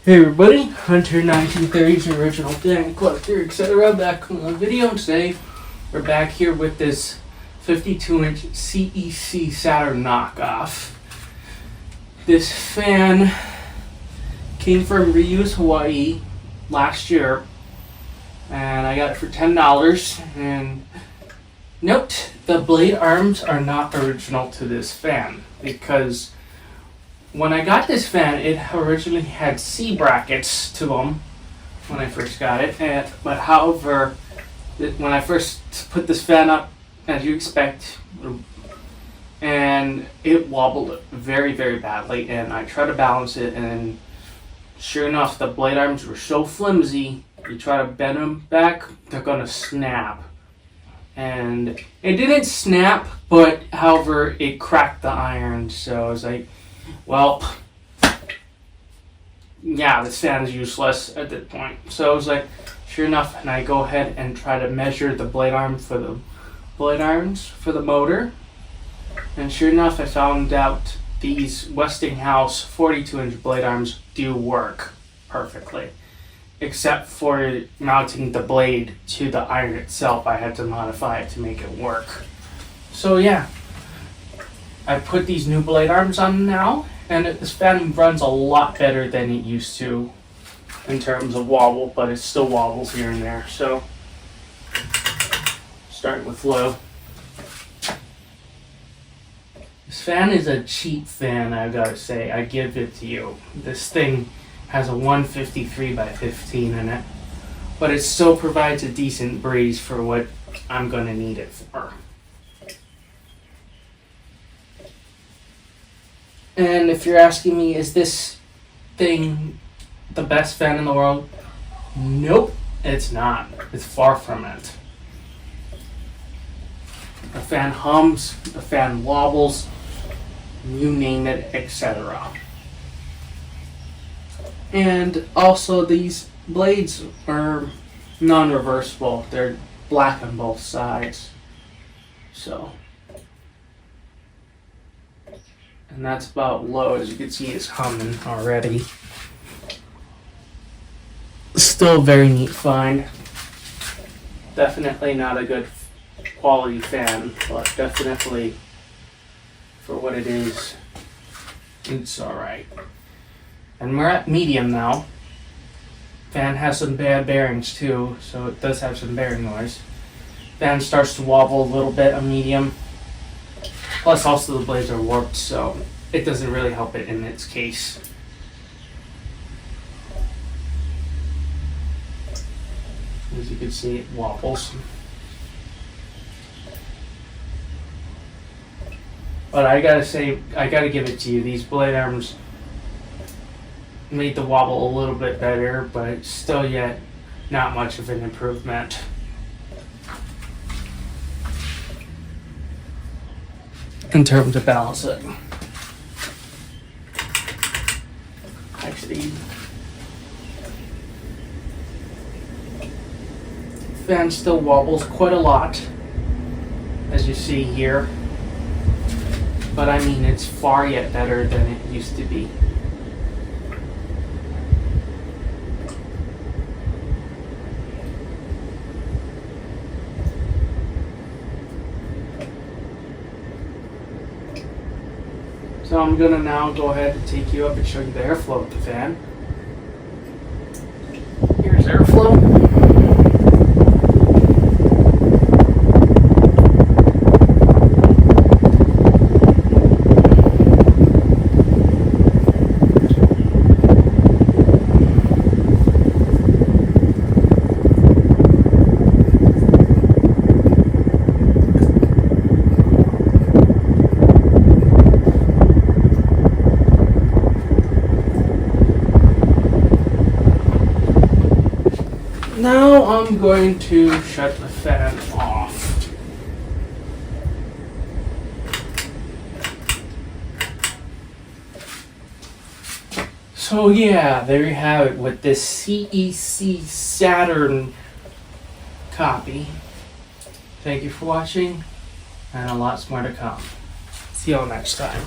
Hey everybody, Hunter 1930s original Dan collector, etc. Back on the video. Today we're back here with this 52-inch CEC Saturn Knockoff. This fan came from Reuse, Hawaii last year, and I got it for $10. And note, the blade arms are not original to this fan, because when I got this fan, it originally had C brackets to them when I first got it. But however, when I first put this fan up, as you expect, and it wobbled very, very badly, and I tried to balance it, and sure enough, the blade arms were so flimsy, you try to bend them back, they're gonna snap. And it didn't snap, but however, it cracked the iron, so I was like, well, yeah, this fan's useless at that point. So I was like, sure enough, and I go ahead and try to measure the blade arm for the blade irons for the motor. And sure enough, I found out these Westinghouse 42-inch blade arms do work perfectly. Except for mounting the blade to the iron itself, I had to modify it to make it work. So yeah. I put these new blade arms on now, and this fan runs a lot better than it used to in terms of wobble, but it still wobbles here and there. So, starting with low. This fan is a cheap fan, I've got to say. I give it to you. This thing has a 153 by 15 in it, but it still provides a decent breeze for what I'm going to need it for. And if you're asking me, is this thing the best fan in the world? Nope, it's not. It's far from it. The fan hums, the fan wobbles, you name it, etc. And also, these blades are non-reversible. They're black on both sides. So, and that's about low. As you can see, it's humming already. Still very neat find. Definitely not a good quality fan, but definitely for what it is, it's alright. And we're at medium now. Fan has some bad bearings too, so it does have some bearing noise. Fan starts to wobble a little bit on medium. Plus also the blades are warped, so it doesn't really help it in its case. As you can see, it wobbles. But I gotta say, I gotta give it to you. These blade arms made the wobble a little bit better, but still yet not much of an improvement. In terms of balancing. Actually, fan still wobbles quite a lot, as you see here. But I mean, it's far yet better than it used to be. So I'm going to now go ahead and take you up and show you the airflow of the fan. Here's airflow. Now I'm going to shut the fan off. So yeah, there you have it with this CEC Saturn copy. Thank you for watching, and a lot more to come. See y'all next time.